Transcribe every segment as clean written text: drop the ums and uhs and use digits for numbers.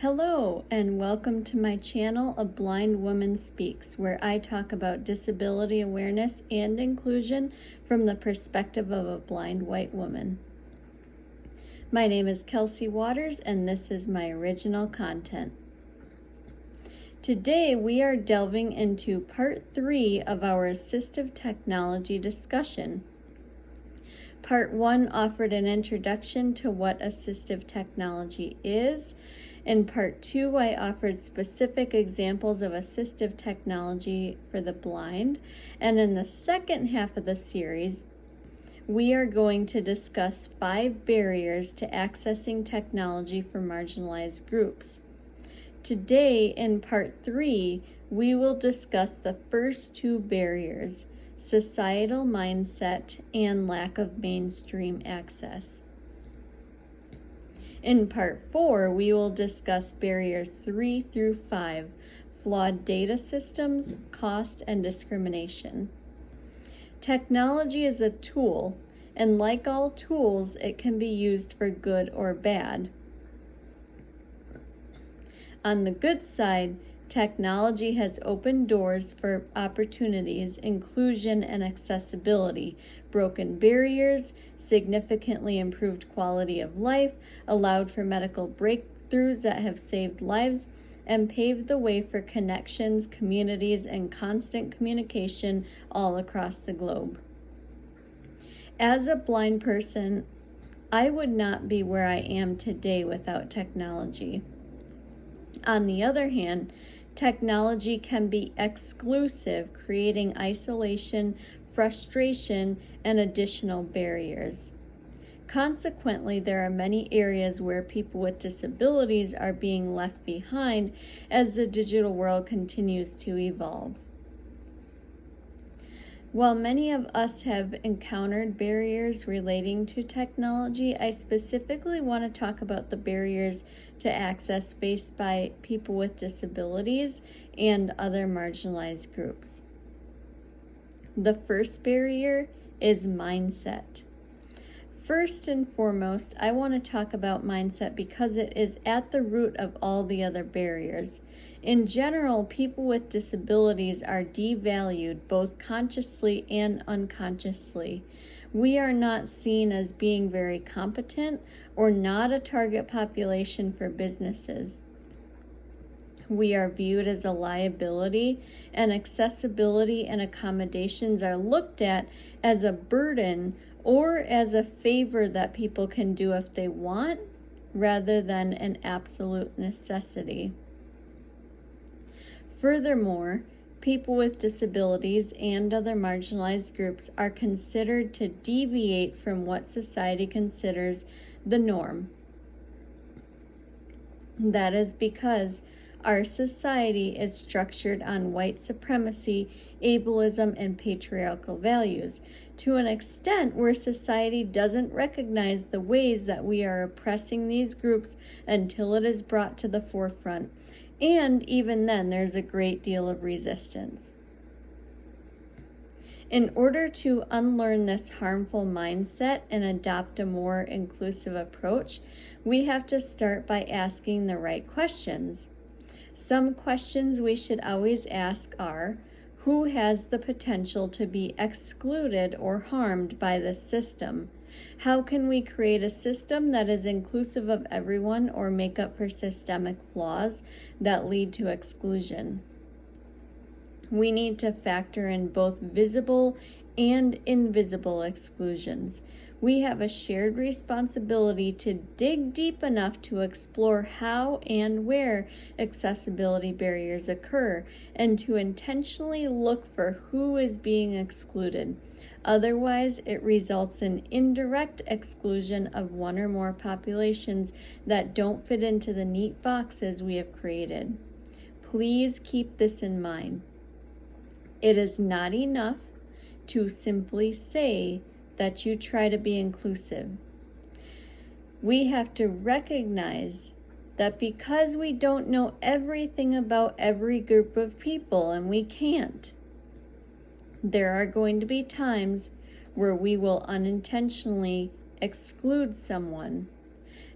Hello, and welcome to my channel, A Blind Woman Speaks, where I talk about disability awareness and inclusion from the perspective of a blind white woman. My name is Kelsey Waters, and this is my original content. Today, we are delving into part 3 of our assistive technology discussion. Part 1 offered an introduction to what assistive technology is. In Part 2, I offered specific examples of assistive technology for the blind. And in the second half of the series, we are going to discuss 5 barriers to accessing technology for marginalized groups. Today, in Part 3, we will discuss the first 2 barriers: societal mindset and lack of mainstream access. In Part 4, we will discuss barriers 3 through 5, flawed data systems, cost, and discrimination. Technology is a tool, and like all tools, it can be used for good or bad. On the good side, technology has opened doors for opportunities, inclusion, and accessibility, broken barriers, significantly improved quality of life, allowed for medical breakthroughs that have saved lives, and paved the way for connections, communities, and constant communication all across the globe. As a blind person, I would not be where I am today without technology. On the other hand, technology can be exclusive, creating isolation, frustration, and additional barriers. Consequently, there are many areas where people with disabilities are being left behind as the digital world continues to evolve. While many of us have encountered barriers relating to technology, I specifically want to talk about the barriers to access faced by people with disabilities and other marginalized groups. The first barrier is mindset. First and foremost, I want to talk about mindset because it is at the root of all the other barriers. In general, people with disabilities are devalued both consciously and unconsciously. We are not seen as being very competent or not a target population for businesses. We are viewed as a liability, and accessibility and accommodations are looked at as a burden or as a favor that people can do if they want, rather than an absolute necessity. Furthermore, people with disabilities and other marginalized groups are considered to deviate from what society considers the norm. That is because our society is structured on white supremacy, ableism, and patriarchal values, to an extent where society doesn't recognize the ways that we are oppressing these groups until it is brought to the forefront. And even then, there's a great deal of resistance. In order to unlearn this harmful mindset and adopt a more inclusive approach, we have to start by asking the right questions. Some questions we should always ask are: who has the potential to be excluded or harmed by this system? How can we create a system that is inclusive of everyone or make up for systemic flaws that lead to exclusion? We need to factor in both visible and invisible exclusions. We have a shared responsibility to dig deep enough to explore how and where accessibility barriers occur, and to intentionally look for who is being excluded. Otherwise, it results in indirect exclusion of one or more populations that don't fit into the neat boxes we have created. Please keep this in mind. It is not enough to simply say that you try to be inclusive. We have to recognize that because we don't know everything about every group of people, and we can't, there are going to be times where we will unintentionally exclude someone.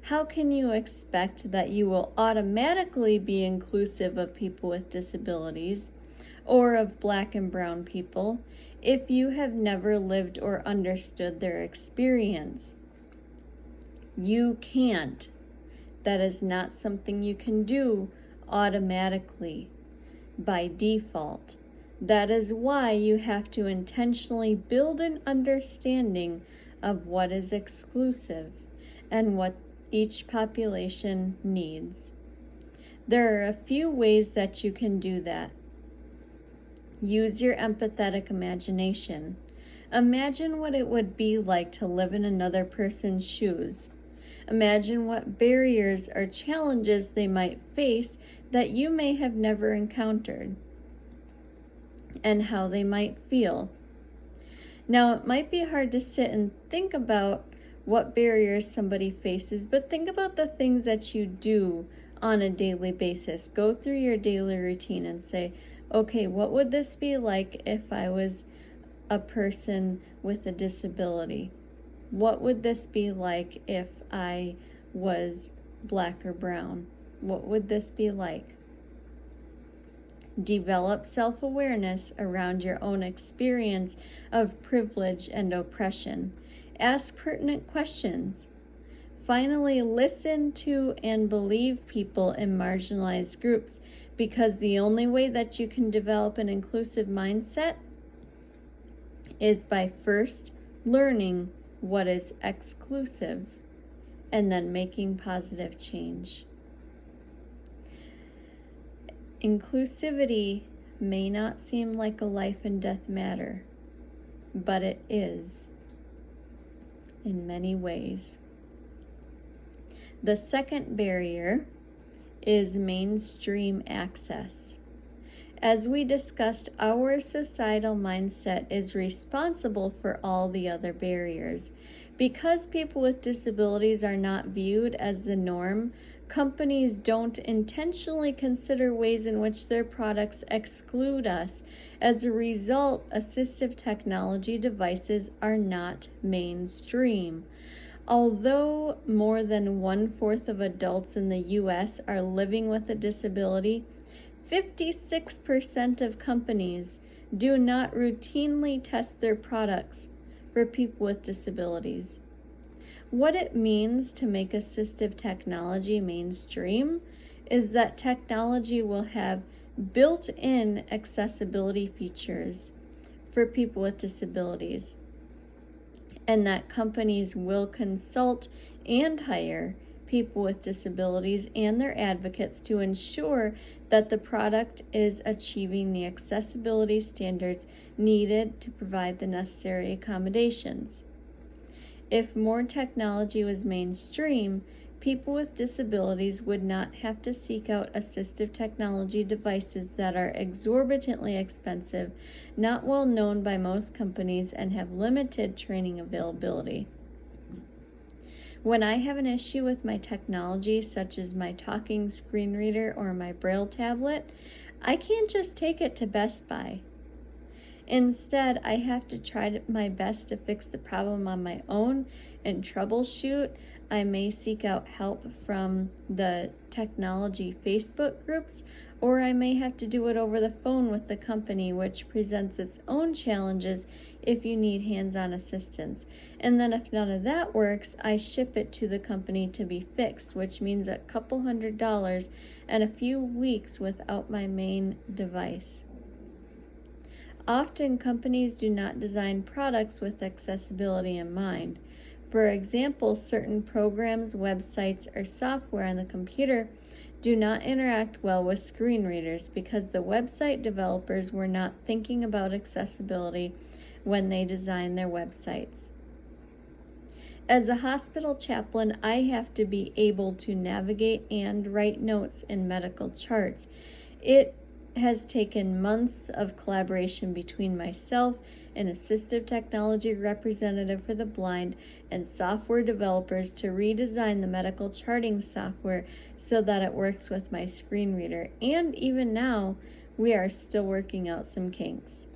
how can you expect that you will automatically be inclusive of people with disabilities or of Black and brown people if you have never lived or understood their experience? You can't. That is not something you can do automatically by default. That is why you have to intentionally build an understanding of what is exclusive and what each population needs. There are a few ways that you can do that. Use your empathetic imagination. Imagine what it would be like to live in another person's shoes. Imagine what barriers or challenges they might face that you may have never encountered, and how they might feel. Now, it might be hard to sit and think about what barriers somebody faces, but think about the things that you do on a daily basis. Go through your daily routine and say, okay, what would this be like if I was a person with a disability? What would this be like if I was Black or brown? What would this be like? Develop self-awareness around your own experience of privilege and oppression. Ask pertinent questions. Finally, listen to and believe people in marginalized groups, because the only way that you can develop an inclusive mindset is by first learning what is exclusive and then making positive change. Inclusivity may not seem like a life and death matter, but it is in many ways. The second barrier is mainstream access. As we discussed, our societal mindset is responsible for all the other barriers. Because people with disabilities are not viewed as the norm, companies don't intentionally consider ways in which their products exclude us. As a result, assistive technology devices are not mainstream. Although more than 1/4 of adults in the U.S. are living with a disability, 56% of companies do not routinely test their products for people with disabilities. What it means to make assistive technology mainstream is that technology will have built-in accessibility features for people with disabilities, and that companies will consult and hire people with disabilities and their advocates to ensure that the product is achieving the accessibility standards needed to provide the necessary accommodations. If more technology was mainstream, people with disabilities would not have to seek out assistive technology devices that are exorbitantly expensive, not well known by most companies, and have limited training availability. When I have an issue with my technology, such as my talking screen reader or my Braille tablet, I can't just take it to Best Buy. Instead, I have to try my best to fix the problem on my own and troubleshoot. I may seek out help from the technology Facebook groups, or I may have to do it over the phone with the company, which presents its own challenges if you need hands-on assistance. And then if none of that works, I ship it to the company to be fixed, which means a couple $100 and a few weeks without my main device. Often, companies do not design products with accessibility in mind. For example, certain programs, websites, or software on the computer do not interact well with screen readers because the website developers were not thinking about accessibility when they designed their websites. As a hospital chaplain, I have to be able to navigate and write notes in medical charts. It has taken months of collaboration between myself, an assistive technology representative for the blind, and software developers to redesign the medical charting software so that it works with my screen reader. And even now, we are still working out some kinks.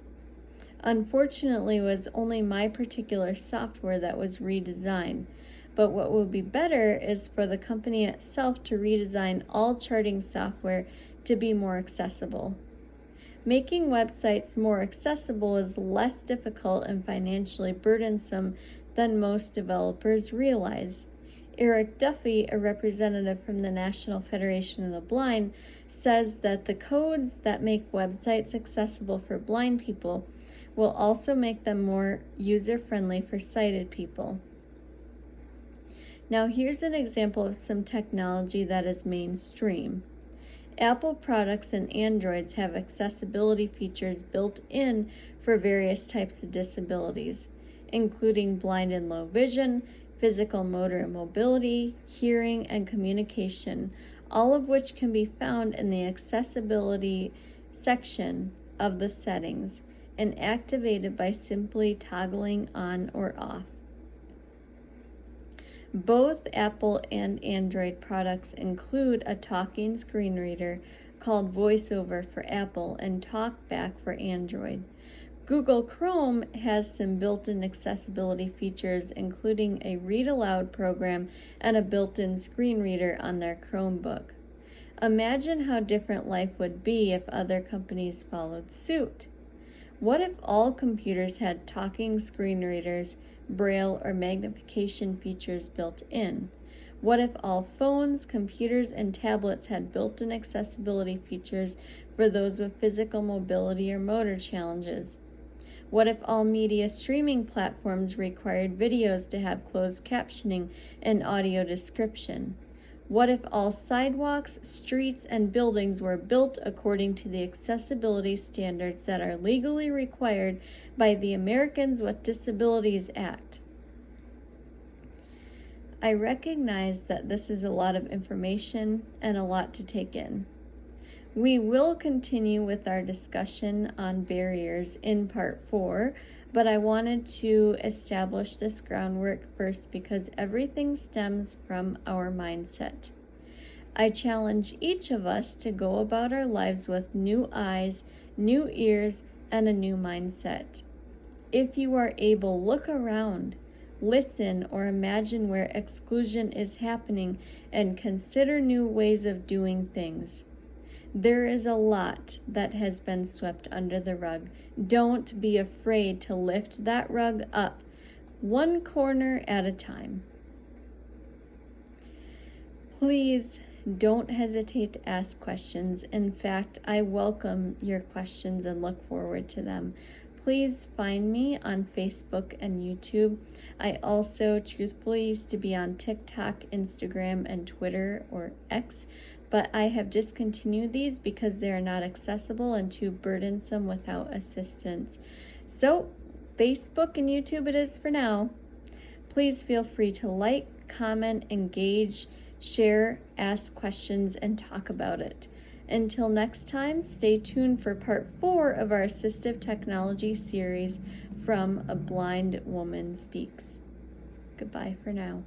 Unfortunately, it was only my particular software that was redesigned. But what would be better is for the company itself to redesign all charting software to be more accessible. Making websites more accessible is less difficult and financially burdensome than most developers realize. Eric Duffy, a representative from the National Federation of the Blind, says that the codes that make websites accessible for blind people will also make them more user-friendly for sighted people. Now here's an example of some technology that is mainstream. Apple products and Androids have accessibility features built in for various types of disabilities, including blind and low vision, physical motor and mobility, hearing, and communication, all of which can be found in the accessibility section of the settings and activated by simply toggling on or off. Both Apple and Android products include a talking screen reader called VoiceOver for Apple and TalkBack for Android. Google Chrome has some built-in accessibility features, including a read aloud program and a built-in screen reader on their Chromebook. Imagine how different life would be if other companies followed suit. What if all computers had talking screen readers, Braille, or magnification features built in? What if all phones, computers, and tablets had built-in accessibility features for those with physical mobility or motor challenges? What if all media streaming platforms required videos to have closed captioning and audio description? What if all sidewalks, streets, and buildings were built according to the accessibility standards that are legally required by the Americans with Disabilities Act? I recognize that this is a lot of information and a lot to take in. We will continue with our discussion on barriers in part 4, but I wanted to establish this groundwork first because everything stems from our mindset. I challenge each of us to go about our lives with new eyes, new ears, and a new mindset. If you are able, look around, listen, or imagine where exclusion is happening and consider new ways of doing things. There is a lot that has been swept under the rug. Don't be afraid to lift that rug up, one corner at a time. Please don't hesitate to ask questions. In fact, I welcome your questions and look forward to them. Please find me on Facebook and YouTube. I also truthfully used to be on TikTok, Instagram, and Twitter, or X, but I have discontinued these because they are not accessible and too burdensome without assistance. So, Facebook and YouTube it is for now. Please feel free to like, comment, engage, share, ask questions, and talk about it. Until next time, stay tuned for part 4 of our Assistive Technology series, From a Blind Woman Speaks. Goodbye for now.